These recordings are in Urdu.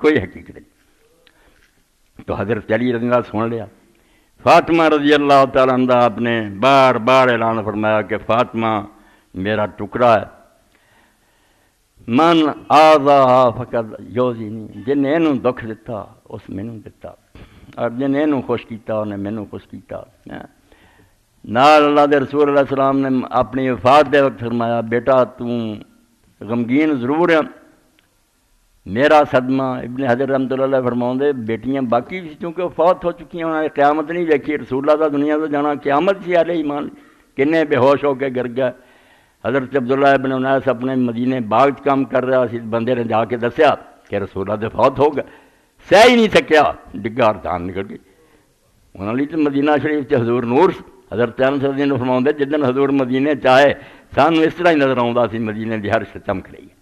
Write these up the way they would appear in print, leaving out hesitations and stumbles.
کوئی حقیقت نہیں۔ تو حضرت علی رضی اللہ سن لیا۔ فاطمہ رضی اللہ تعالیٰ عنہ آپ نے بار بار اعلان فرمایا کہ فاطمہ میرا ٹکڑا ہے، من آذا فقد یوزینی، جن اینوں دکھ دیتا اس مینوں دیتا، اور جن اینوں خوش کیتا انہیں مینوں خوش کیتا۔ نال اللہ دے رسول علیہ السلام نے اپنی وفات دے وقت فرمایا بیٹا تو غمگین ضرور ہے، میرا صدمہ۔ ابن حجر رحمۃ اللہ علیہ فرماؤں بیٹیاں باقی بھی چونکہ وہ فوت ہو چکی ہیں، انہوں نے قیامت نہیں دیکھی، رسول اللہ دا دنیا تو جانا قیامت سی اہل ایمان کنے بے ہوش ہو کے گر گئے۔ حضرت عبداللہ ابن unais اپنے مدینے باغ کام کر رہا سی، بندے نے جا کے دسیا کہ رسول اللہ دے فوت ہو گئے، سہ ہی نہیں سکیا، ڈگا اور جان نکل گئی۔ انہوں نے تو مدینہ شریف سے حضور نور سی۔ حضرت انس رضی اللہ عنہ فرماؤں جدن حضور مدینے چاہے سانو اس طرح ہی نظر آؤں سی، مدینے دی ہر شے چمک رہی ہے،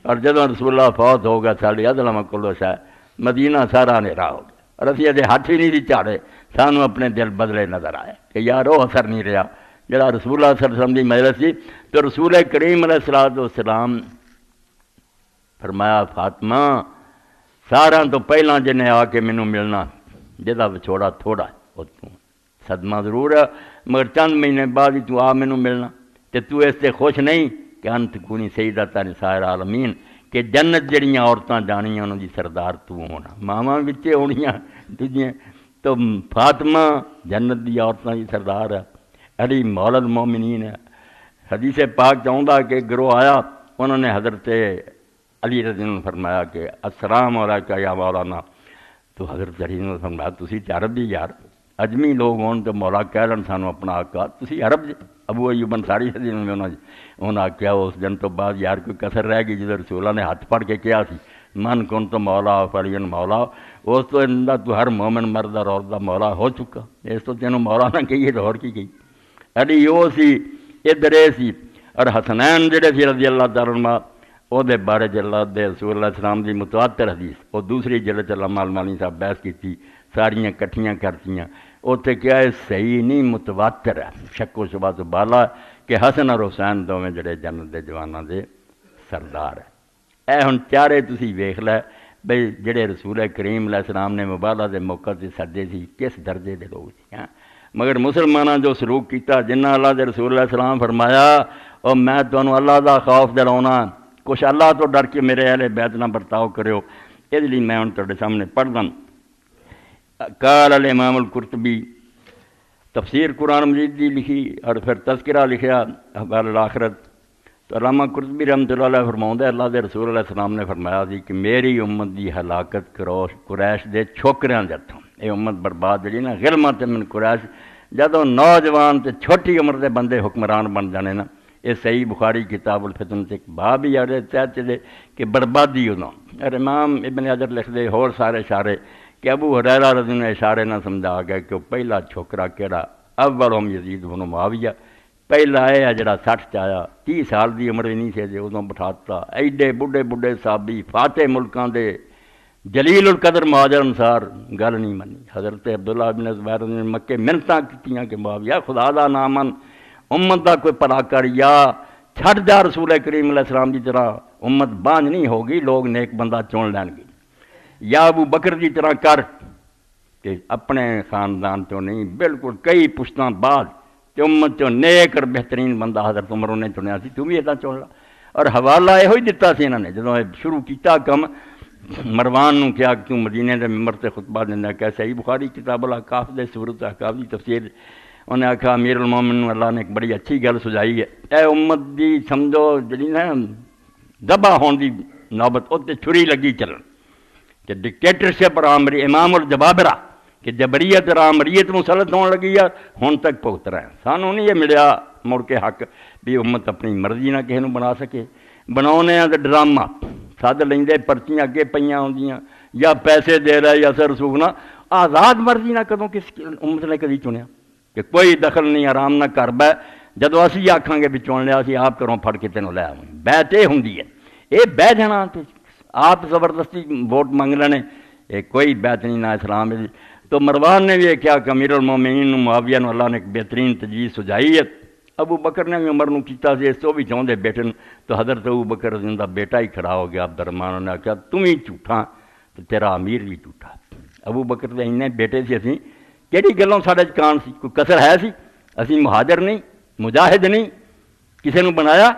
اور جدوں رسول اللہ فوت ہو گیا ساڑے ادلم کلو شاہ مدینہ سارا اندھیرا ہو گیا، اور اسی ادھے ہاتھ ہی نہیں سی چاڑے، سانو اپنے دل بدلے نظر آئے کہ یار وہ اثر نہیں رہا جڑا رسول اللہ صلی اللہ علیہ وسلم دی مجلس سی۔ تو رسول کریم علیہ السلام فرمایا فاطمہ سارا تو پہلا جنہیں آ کے مینوں ملنا جہاں وچھوڑا تھوڑا ہے، وہ تو صدمہ ضرور ہے مگر چند مہینے بعد ہی تو آ مینوں ملنا، تے تو اس سے خوش نہیں کہ انت کونی سیدۃ نساء العالمین، کہ جنت جڑیاں عورتاں جانیاں انہوں دی سردار تو ہونا، ماواں وچے ہونیاں دوجیاں، تو فاطمہ جنت دی عورتاں دی سردار ہے، علی مولا المومنین ہے۔ حدیث پاک چاہتا کہ گروہ آیا، انہوں نے حضرت علی رضی اللہ عنہ فرمایا کہ السلام علیکہ یا مولانا، تو حضرت علی نے فرمایا تسی تے عرب جی یار، اجمی لوگ ہون تو مولا کہہ لن سانو اپنا آقا، تسی عرب جی۔ ابو ایوب انصاری رضی اللہ عنہ انہوں نے کیا اس دن تو بعد یار کوئی کسر رہ گئی جدھر رسول اللہ نے ہاتھ پڑھ کے کیا سی من کن تو مولا فعلی مولا، اس تو اندہ تو ہر مومن مرد اور عورت مولا ہو چکا، اس تو تینوں مولا نہ کہیے تو اور کی گئی۔ علی وہ سی ادھر سی، اور حسنین جڑے سی رضی اللہ تعالیٰ عنہ وہ دے بارے اللہ دے رسول اللہ السلام دی متواتر حدیث، وہ دوسری جلد علامہ المانی صاحب بحث کی ساریاں کٹھیاں کرتیاں، اتنے کیا ہے صحیح نہیں متواتر ہے، شک و شبہ تو بالا ہے کہ حسن اور حسین دونوں جڑے جنت دے جواناں دے سردار ہے۔ اے ہن چارے تسی ویکھ لے بھئی جڑے رسول کریم علیہ السلام نے مبالغہ دے موقع تے سدے سی کس درجے دے لوگ سی، مگر مسلمانوں جو سلوک کیتا جنہ اللہ دے رسول اللہ السلام فرمایا اور میں تمہیں اللہ دا خوف دلاؤنا، کچھ اللہ تو ڈر کے میرے اہل بیت نہ برتاؤ کرو، اس لیے میں ہن تہاڈے سامنے پڑھ داں۔ قال الامام القرطبی تفسیر قرآن مجید دی لکھی اور پھر تذکرہ لکھیا احوال الآخرت، تو علامہ قرطبی رحمۃ اللہ علیہ فرماؤں اللہ دے رسول علیہ السلام نے فرمایا سی کہ میری امت دی ہلاکت قریش دے چھوکریاں جتوں، یہ امت برباد جڑی نا غلمت من قریش، جدوں نوجوان تے چھوٹی عمر دے بندے حکمران بن جانے نا، یہ صحیح بخاری کتاب الفتن سے ایک باب ہی آڑے تحت دے کہ بربادی ادوں، اور امام ابن حجر لکھ دے اور سارے اشارے کہ ابو ہریرہ رضی اللہ عنہ اشارے نہ سمجھا گیا کہ وہ پہلا چھوکرا کیڑا اولہم یزید بن معاویہ، پہلا ہے جڑا 60 چایا 30 سال دی عمر نہیں سی جے ادوں بٹھاتا، ایڈے بڈھے بڈھے صحابی فاتح ملکاں دے جلیل القدر مہاجر انصار گل نہیں منی۔ حضرت عبداللہ ابن زبیر نے مکے منتاں کیتیاں کہ معاویہ خدا دا نامن امت دا کوئی بھلا کر یا چھڈ جا رسول کریم علیہ السلام دی طرح امت بانج نہیں ہوگی، لوگ نیک بندہ چن لین گے، یا ابو بکر دی طرح کر کہ اپنے خاندان چوں نہیں بالکل کئی پشتاں بعد کہ امت چوں نیک اور بہترین بندہ حضرت عمر نے چنیا سی، تم بھی ادا چن لا۔ اور حوالہ یہ دتا سی انہوں نے جدوں شروع کیتا کم، مروان نو کیا کہ تو مدینے دے ممبر تے خطبہ دینا کہ صحیح بخاری کتاب الاحقاف دے سورۃ احقاف دی تفسیر، انہیں آکھا امیر المومنین اللہ نے ایک بڑی اچھی گل سجائی ہے، اے امت دی سمجھو جڑی نا ذبح ہون دی نوبت اتنے چھری لگی چلن کہ ڈکٹیٹرشپ اور امام الجبابرہ کہ جبریت اور آمریت مسلط ہون لگی ہے، ہن تک بھگت رہے ہیں۔ سانوں نہیں یہ ملیا مڑ کے حق بھی امت اپنی مرضی نہ کسی بنا سکے، بناؤنے ہیں تو ڈرامہ سد لیندے پرچیاں اگے پئیاں ہوندیاں یا پیسے دے رہے یا سر سوکھنا، آزاد مرضی نہ کدوں کس امت نے کدی چنیا کہ کوئی دخل نہیں، آرام نہ کر بہ، جدو اسی آکھاں گے بھی چن لیا اسی آپ گھروں پھڑ کے تینوں لے آواں، بیعت یہ ہوندی ہے، یہ بہ جانا آپ زبردستی ووٹ منگ لینے، یہ کوئی بیعت نہیں نہ اسلام ہے۔ تو مروان نے بھی یہ کیا کہ امیر المومنین معاویہ نو اللہ نے ایک بہترین تجویز سجائی ہے، ابو بکر نے بھی عمر نو کیتا سی، اس تو بھی چاہتے بیٹے، تو حضرت ابو بکر رضی اللہ بیٹا ہی کھڑا ہو گیا عبد الرحمن نے کہا تم ہی جھوٹا، تو تیرا امیر بھی ٹوٹا۔ ابو بکر دے انہیں بیٹے سی اسی، کہڑی گلوں ساڈے کان سی؟ کوئی کسر ہے سی؟ اسی مہاجر نہیں، مجاہد نہیں، کسے نو بنایا؟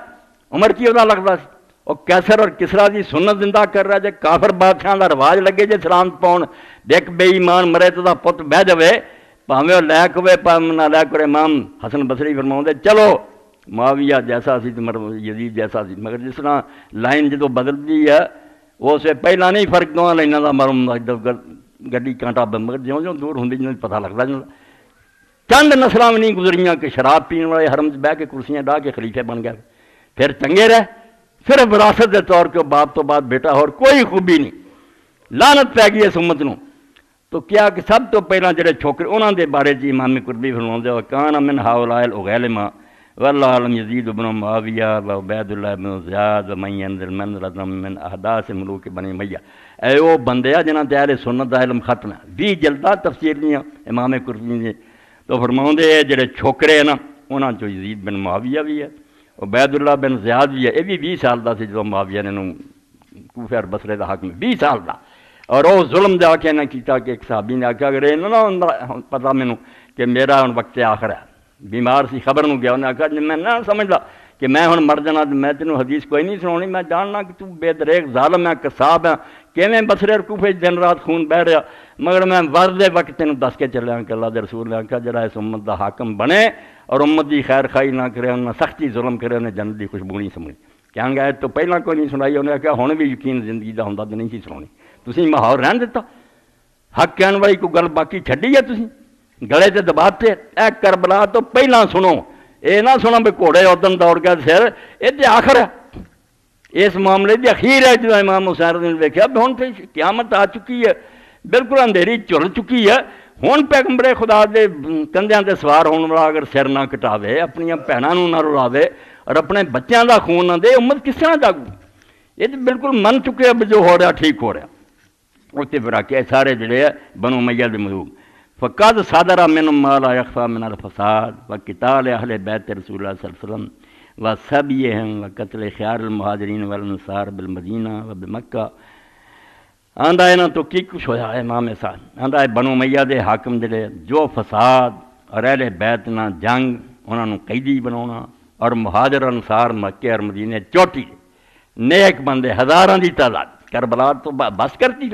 عمر کی وجہ لگتا سی؟ اور کیسر اور کسرا دی سنت زندہ کر رہا جے کافر بادشاہ دا رواج لگے جے سلام پاؤن، دیکھ بے ایمان مرے تو دا پت بہ جاوے پاویں وہ لائق ہوئے پاویں نہ لائق ہوئے۔ امام حسن بصری فرماؤں دے چلو معاویہ جیسا سی تو یزید جیسا سی، مگر جس طرح لائن جدو بدلتی ہے اس سے پہلا نہیں فرق دونوں لائنوں کا مرم گڈی کانٹا مگر جوں جوں دور ہوں جن پتہ لگتا جاتا۔ چند نسلاں بھی نہیں گزریاں کہ شراب پین والے حرم بہ کے کرسیاں ڈاہ کے خلیفے بن گئے، پھر چنگے رہے، صرف وراثت کے طور کے باپ تو بعد بیٹا اور کوئی خوبی نہیں، لعنت پی گئی اس امت نو۔ تو کیا کہ سب تو پہلا جڑے چھوکرے انہوں دے بارے جی امام قرطبی فرماؤندے وکان من ہؤلاء الغیلما واللہ علم یزید بن معاویہ و عبید اللہ بن زیاد و من ینزل منزلۃ من احداث ملوک بنی امیہ، اے وہ بندے جنہاں تے اہل سنت دا علم ختم ہے، 20 جلداں تفسیر دیاں امام قرطبی نے۔ تو فرماؤندے جڑے چھوکرے ہیں نا انہاں چوں یزید بن معاویہ بھی ہے، عبید اللہ بن زیاد بھی ہے، یہ بھی 20 سال دا سی جو معاویہ نے کوفہ اور بصرے دا حاکم 20 سال دا، اور وہ ظلم جا کے نہ کیتا کہ ایک صحابی نے آخیا اگر یہ نہ پتا مینوں کہ میرا ہن وقت آخر ہے، بیمار سی خبر نو گیا، انہیں آخیا میں نہ سمجھدا کہ میں ہن مر جانا، میں تینوں حدیث کوئی نہیں سنانی، میں جاننا کہ تو بے دریغ ظالم ہے، قصاب ہے، کیویں بصرے اور کوفے دن رات خون بہ رہا، مگر میں ورد وقت تینوں دس کے چلیا کہ اللہ دے رسول نے آخیا جڑا اس امت دا حاکم بنے اور امت دی خیر خائی نہ کرے، انہیں سختی ظلم کرے، انہیں جنت دی خوشبو نہیں سمجھی۔ کہیں گے تو پہلا کوئی نہیں سنائی، انہیں آخیا ہن بھی یقین زندگی دا ہوندا تو نہیں سی سنانی، تسی ماحول رہن دیتا، حق کہن والی کوئی گل باقی چھڈی ہے تسی گلے تے دباتے۔ اے کربلا تو پہلا سنو، اے نہ سنو بھی گھوڑے ادن دوڑ کے سر، یہ تے آخر ہے، اس معاملے دی اخیر ہے جو امام حسین نے دیکھا ہن تے قیامت آ چکی ہے، بالکل اندھیری چل چکی ہے، ہن پیغمبر خدا دے کندھیاں تے سوار ہون والا اگر سر نہ کٹاوے، اپنی بھیناں نوں نہ رلاوے اور اپنے بچیاں دا خون نہ دے، امت کس طرح جاگو؟ یہ تو بالکل من چکے اب جو ہو رہا ٹھیک ہو رہا۔ اتنے پھر آ سارے جڑے بنو امیہ دے ملوک فقد صدر منہم ما لا یخفی من الفساد وقتال اہل بیت رسول اللہ صلی اللہ علیہ وسلم وسبیہم وقتل خیار المہاجرین والانصار بالمدینہ وبمکہ۔ آندا انہاں تو کی کچھ ہویا ہے امام صاحب، آندا ہے بنو امیہ دے حاکم جڑے جو فساد اور اہل بیت نہ جنگ انہاں نوں قیدی بناونا اور مہاجر انصار مکے اور مدینے چوٹی نیک بندے ہزاراں دی تعداد، کربلا تو بس کرتی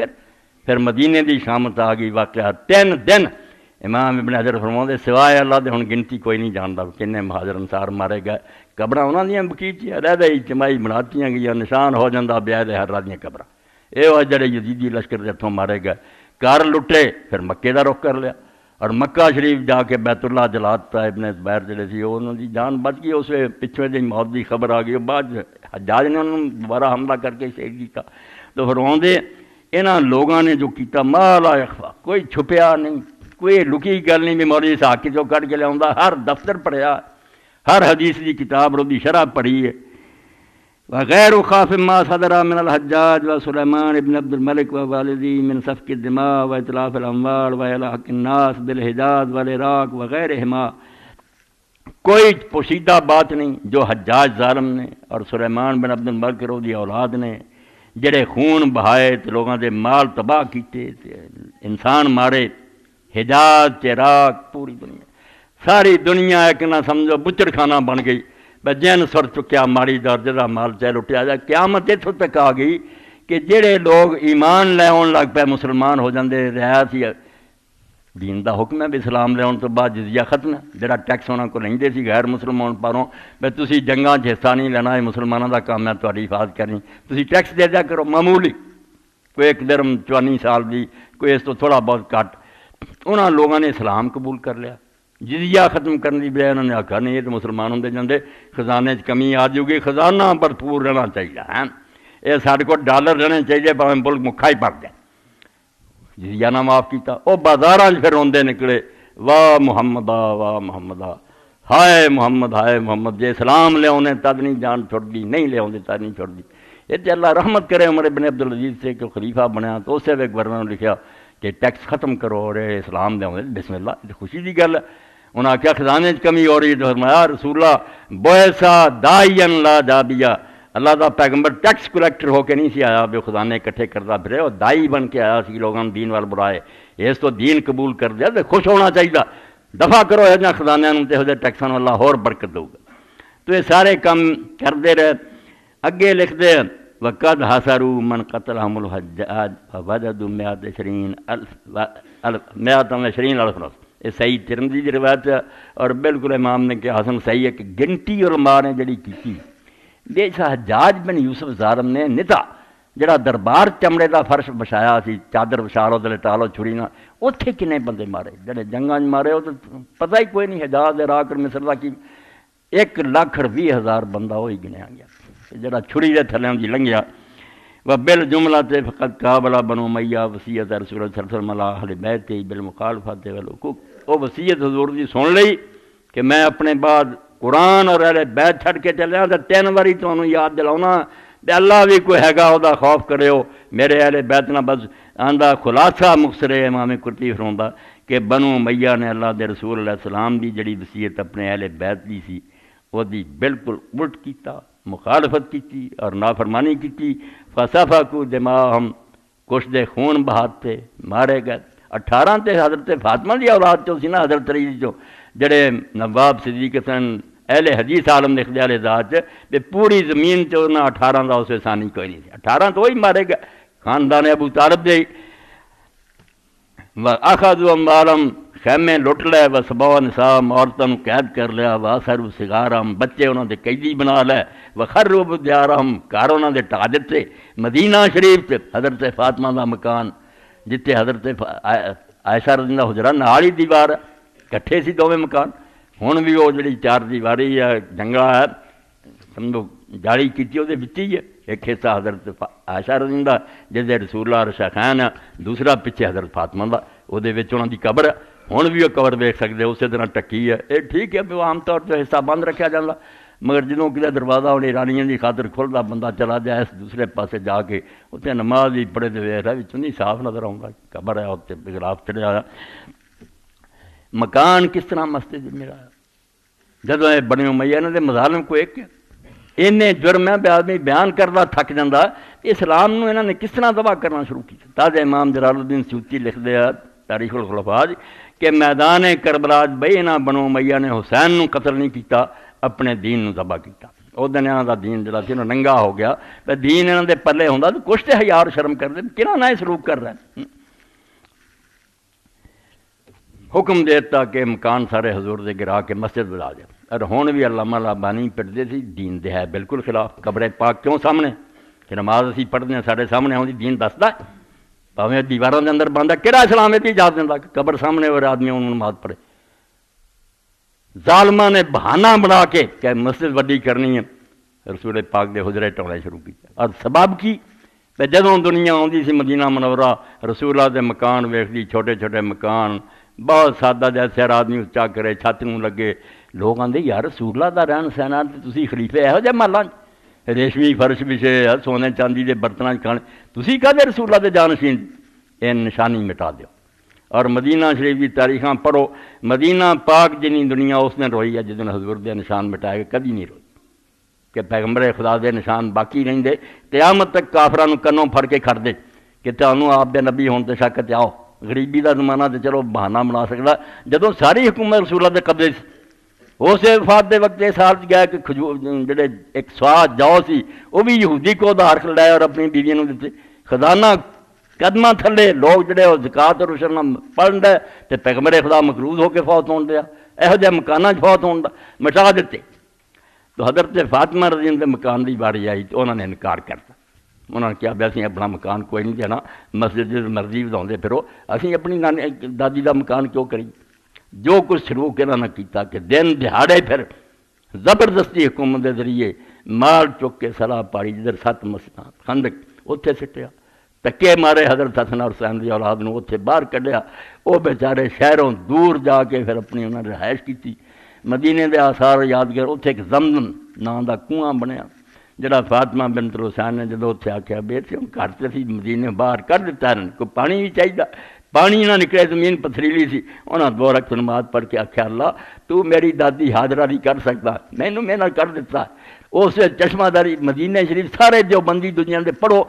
پھر مدینے دی شامت آ گئی، واقعہ 3 دن امام ابن حجر فرماؤندے سوائے اللہ دے ہن گنتی کوئی نہیں جاندا کنے مہاجر انصار مارے گئے، قبراں انہاں دیاں بقیچیاں رہ اجتماعی بناتیاں گئیاں، نشان ہو جاندا بیعت حرہ دیاں قبراں، اے وہ جڑے یزیدی لشکر دے ہتھوں مارے گئے، گھر لٹے پھر مکے دا رخ کر لیا اور مکہ شریف جا کے بیت اللہ جلاتا، ابن زبیر جڑے سی انہاں دی جان بچ گئی، اس پچھے دی موت دی خبر آ گئی، بعد حجاج نے انہوں دوبارہ حملہ کر کے شہید کیتا۔ تو فرماؤندے انہاں لوگاں نے جو کیتا ما لا یخفی، کوئی چھپیا نہیں، کوئی لکی گل نہیں بھی مولوی صاحب کی جو کٹ کے لیا، ہر دفتر پڑھیا، ہر حدیث دی کتاب رو دی شرح پڑھی ہے۔ وغیر خاف ما صدر من الحجاج و سلیمان ابن عبد الملک و والدی من سفک الدماء و اطلاف الاموال و الحق الناس بالحجاز والعراق وغیرہما، کوئی پوشیدہ بات نہیں جو حجاج ظالم نے اور سلیمان بن عبد الملک رو دی اولاد نے جڑے خون بہائے تے لوگاں دے مال تباہ کیتے تے انسان مارے، حجاز عراق پوری دنیا، ساری دنیا ایک نہ سمجھو بچڑ خانہ بن گئی، جن سر چکیا ماڑی درجے دا مال چاہے لٹیا جائے۔ قیامت اتوں تک آ گئی کہ جڑے لوگ ایمان لے آن لگ پے مسلمان ہو جاندے، رعایت ہی دین دا حکم ہے بھی اسلام لے آن تو بعد جزیہ ختم ہے، جڑا ٹیکس انہاں کو لیندے سی غیر مسلمان پاروں بھئی تسی جنگاں چ حصہ نہیں لینا، یہ مسلمانوں دا کام ہے تہاڈی حفاظت کرنی، تسی ٹیکس دے دیا کرو معمولی، کوئی 1 درم 54 سال دی، کوئی اس تو تھوڑا بہت کٹ۔ انہاں لوگوں نے اسلام قبول کر لیا، جزیہ ختم کرنے کی بجائے انہوں نے آخا نہیں یہ تو مسلمان ہوندے جاندے، خزانے کمی آ جائے گی، خزانہ بھرپور رہنا چاہیے ہے، یہ سارے کو ڈالر رہنے چاہیے پاویں ملک مکھا ہی پڑ جائے، جزیہ نہ معاف کیتا، وہ بازاراں پھر روندے نکلے واہ محمدہ واہ محمدہ، ہائے محمد، جے اسلام لے آنے تد نہیں جان چھوڑ دی، نہیں لے آنے تد نہیں چھوڑ دی۔ یہ تے اللہ رحمت کرے عمر ابن عبدالعزیز سے کہ خلیفہ بنیا تو اسے ایک گورنر نے لکھیا کہ ٹیکس ختم کرو اور اسلام دے آنے، بسم اللہ، یہ خوشی دی گل ہے۔ انہوں نے کیا خزانے کمی ہو رہی ہے، تو فرمایا رسول اللہ بویسا داعیا لا جابیا، اللہ دا پیغمبر ٹیکس کلیکٹر ہو کے نہیں سی آیا بھی خزانے اکٹھے کرتا پھرے، وہ دائی بن کے آیا سی لوگوں دین وال برائے، اس تو دین قبول کر دیا تو خوش ہونا چاہیے، دفع کرو یہ خزانے تے ٹیکساں اللہ اور برکت دو گا۔ تو یہ سارے کام کرتے رہے۔ اگے لکھتے ہیں وقد حسروا من قتلهم الحجاج فوجدوا 120,000 نفس۔ یہ صحیح ترمذی کی روایت ہے، اور بالکل امام نے کہ حسن صحیح ہے کہ گنٹی علماء نے جڑی کی بے حجاج بن یوسف ظالم نے نتا جڑا دربار چمڑے دا فرش بچھایا سی، چادر بچھا لو تے ٹالو چھری نہ، اتنے کنے بندے مارے جڑے جنگاں مارے، وہ تو پتہ ہی کوئی نہیں، حجاز عراق اور مصر دا کی 1,20,000 بندہ وہی گنیا گیا جڑا چھری دے تھلے دی لنگیا۔ وبالجملہ فقط قابل بنو امیہ وصیت رسول اللہ صلی اللہ علیہ وسلم علی اہل بیت بالمخالفت والحقوق۔ وہ وصیت حضور دی سن لئی کہ میں اپنے بعد قرآن اور اہل بیت چھڑ کے چلیا تو 3 واری تمہیں یاد دلاؤنا کہ اللہ بھی کوئی ہے وہ خوف کرے ہو میرے اہل بیت نہ۔ بس آندہ خلاصہ مختصر امام قرطبی فرماتا کہ بنو امیہ نے اللہ دے رسول علیہ السلام دی جڑی وصیت اپنے اہل بیت دی سی وہ دی بالکل الٹ کیتا، مخالفت کی اور نافرمانی کی۔ فسفکوا دماءہم، کچھ دے خون بہاتے مارے گئے۔ 18 تے حضرت فاطمہ دی اولاد چوں سی نا، حضرت علی چوں جڑے نواب صدیق حسن اہل حدیث عالم نے اختیار ذات کہ پوری زمین چوں نہ 18 دا اسے ثانی کوئی نہیں سی، 18 تو وہی مارے گئے خاندان ابو طالب دے۔ وَأَخَذُوا أَمْوَالَهُمْ، خیمے لٹ لے، وَسَبَوْا نِسَاءَهُمْ، عورتوں قید کر لیا، وَأَسَرُوا صِغَارَهُمْ، بچے انہوں دے قیدی بنا لے، وَخَرُّبُوا دِيَارَهُمْ، گھر انہوں دے ٹا دتے۔ مدینہ شریف تے حضرت فاطمہ دا مکان جتے حضرت عائشہ رضی اللہ حجرہ نال ہی دیوار کٹھے سی دوویں مکان، ہن بھی وہ جڑی 4 دیواری ہے جنگلا ہے سمجھو جاڑی کیتی وہ وچ ہی ہے، ایک حصہ حضرت عائشہ رضی اللہ جس دے رسول اللہ رشاخین ہے، دوسرا پیچھے حضرت فاطمہ دا وہ دے وچ انہاں دی قبر ہے، ہن بھی وہ قبر ویکھ سکدے اسی طرح ٹکی ہے۔ یہ ٹھیک ہے بھی عام طور پہ حصہ بند رکھا جاتا، مگر جدوں کدے دروازہ ہوں ایرانیاں دی خاطر کھلدا بندہ چلا جائے اس دوسرے پاسے جا کے اتنے نماز ہی پڑھے تو ویکھ رہا وچوں نہیں صاف نظر آؤں گا قبر ہے اتنے غلاف چڑھیا ہوا۔ مکان کس طرح مسجد میرا جدوں یہ بنی امیہ انہاں دے مظالم کو ایک اینے جرم ہے آدمی بیان کردا تھک جاندا، اسلام نو انہاں نے کس طرح تباہ کرنا شروع کیا۔ تاج امام جلال الدین سیوطی لکھدے ہیں تاریخ الخلفاء کہ میدان کربلا بھئی انہاں بنو امیہ نے حسین نو قتل نہیں کیتا، اپنے دین نو ذبح کیتا۔ او دن انہاں دا دین جڑا سی ننگا ہو گیا، تے دین انہاں دے پلے ہوندا تو کچھ تے حیا اور شرم کردے، کنہاں نال سلوک کر رہے ہیں۔ حکم دیتا کہ مکان سارے حضور دے گرا کے مسجد بنا دیا، اور ہون بھی علامہ لابانی پڑھتے سی دین دے ہے بالکل خلاف۔ قبر پاک کیوں سامنے کہ نماز اسی پڑھتے ہیں سارے سامنے آؤں دین دستا ہے، پاویں دیواراں دے اندر بندہ کہڑا اسلام دی اجازت دیندا کہ قبر سامنے اور آدمی انہوں نماز پڑھے۔ ظالماں نے بہانہ بنا کے کہ مسجد وڈی کرنی ہے رسول پاک دے حجرے ٹوڑے شروع کیتے، اور سبب کی کہ جدوں دنیا آندی سی مدینہ منورہ رسول اللہ دے مکان ویکھدی، چھوٹے چھوٹے مکان بہت سادہ جیسے ہر آدمی اچا کرے چھت نوں لگے، لوگ آندے یار رسول اللہ دا رہن سہنا تے تسی خلیفے یہو جہے محلاں ریشمی فرش بچھے سونے چاندی دے برتناں کھانے، تسی کہدے رسول اللہ دے جانشین؟ یہ نشانی مٹا دیو۔ اور مدینہ شریف کی تاریخاں پڑھو، مدینہ پاک جنی دنیا اس نے روئی ہے جدن حضور دے نشان مٹائے گا، کبھی نہیں روئی کہ پیغمبر خدا دے نشان باقی رہیں دے، قیامت تک کافراں نوں کنوں پھڑ کے کھڑ دے کہ تانوں آپ دے نبی ہون تے شک تے آؤ۔ غریبی دا زمانہ تے چلو بہانہ بنا سکدا، جدوں ساری حکومت رسول اللہ دے قبضے سی، اس وفات دے وقت اس حالت گیا کہ جڑے ایک سوا جو سی وہ بھی یہودی کو ادھار لائے اور اپنی بیویوں نوں دتے، خزانہ قدماں تھلے لوگ جڑے وہ زکات اور عشر پڑھن دے تے پیغمبر خدا مقروض ہو کے فوت ہون دیا، یہو جہے مکاناں فوت ہون دا مٹا دیتے۔ تو حضرت فاطمہ رضی اللہ عنہ دے مکان دی باری آئی تو انہوں نے انکار کرتا، انہوں نے کہا بھی اسی اپنا مکان کوئی نہیں دینا، مسجد جس مرضی وداؤندے پھرو، اسی اپنی دادی دا مکان کیوں کری؟ جو کچھ سلوک انہوں نے کیتا کہ دن دہاڑے پھر زبردستی حکومت کے ذریعے مال چک کے سلاح پاڑی، جدھر 7 مسجداں خندق اتنے سٹیا، تکے مارے حضرت حسن اور حسین دی اولاد نو اتنے باہر کڈیا، وہ بیچارے شہروں دور جا کے پھر اپنی انہوں نے رہائش کی۔ مدینے دے آثار یادگار اتنے ایک زمزم نام دا کنواں بنیا، جڑا فاطمہ بنت حسین نے جدو اتنے آخیا بے سے ہوں گھر سے سی مدینے باہر کر دیتا ہے، کوئی پانی بھی چاہیے، پانی نہ نکلے، زمین پتھریلی سی، انہاں 2 رکعت نماز پڑھ کے آخیا اللہ تو میری دادی حاضرہ نہیں کر سکتا، مینوں میں کر دیتا۔ اس چشمہ داری مدینہ شریف سارے جو بندی دنیا دے پڑھو،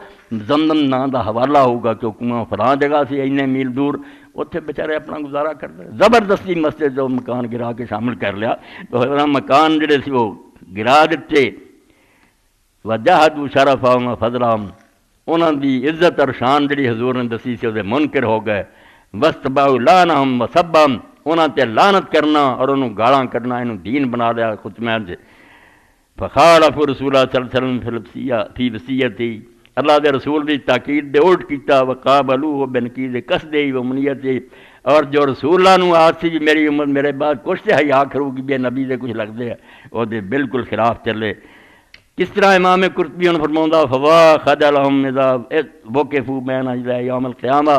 زمزم نام دا حوالہ ہوگا کہ کنواں فلاں جگہ سے اینے میل دور، اتنے بیچارے اپنا گزارا کرتے، زبردستی مسجد جو مکان گرا کے شامل کر لیا، تو مکان جڑے سی وہ گرا دیتے۔ وجاہدوا شرفہم و فضلہم، انہاں دی عزت اور شان جڑی حضور نے دسی سی وہ منکر ہو گئے۔ واستبعوا لعنہم و سبہم، انہاں تے لعنت کرنا اور انہوں گالاں کرنا انہوں دین بنا لیا خطمہ سے۔ فخالفوا رسول اللہ صلی اللہ علیہ وسلم فی وصیتی، اللہ دے رسول دی تاکید دے الٹ کیتا۔ وقابلوہ بنقیض قصدہ و منیتہ، اور جو رسول اللہ نو آج سی میری امت میرے بعد کچھ سے حیا کرو گی بے نبی دے کچھ لگتے ہیں، وہ دے بالکل خلاف چلے۔ کس طرح امام قرطبی نے فرماؤں فوا خجلہم اذا وقفوا بین یدی یوم القیامہ،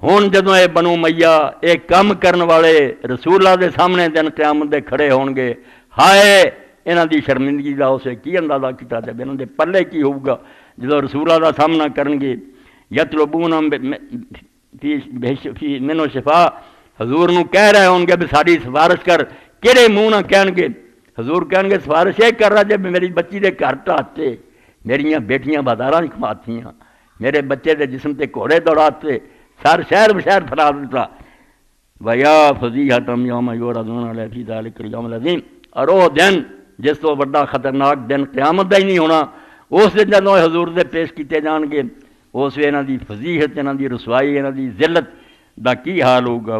ہن جدوں اے بنو امیہ اے کم کرن والے رسول اللہ دے سامنے دن قیامت دے کھڑے ہون گے، ہائے انہاں دی شرمندگی دا اسے کی اندازہ کیتا جائے، انہاں دے پلے کی ہوگا جدوں رسول اللہ دا سامنا کرن گے۔ یطلبون فی منو شفا، حضور نو کہہ رہے ہوں گے بھی ساری سفارش کر، کہڑے منہ نہ کہن گے؟ حضور کہن گے سفارش یہ کر رہا جب میری بچی دے گھر ٹاتے، میریاں بیٹیاں بازاراں کھماتیاں، میرے بچے دے جسم تے گھوڑے دوڑاتے، سر شہر بشہر پھیلا دیتا۔ وَيَا فَضِيحَةً يَوْمَ يُعْرَضُونَ عَلَيْهِ فِي ذَلِكَ الْيَوْمِ الْعَظِيمِ، اور وہ دن جس تو بڑا خطرناک دن قیامت دا ہی نہیں ہونا، اس دن جدوں حضور دے پیش کیتے جان گے، اس انہاں دی فضیحت، انہاں دی رسوائی، انہاں دی ذلت دا کی حال ہوگا۔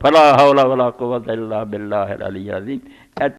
فلا حول ولا قوت الا باللہ العلی العظیم۔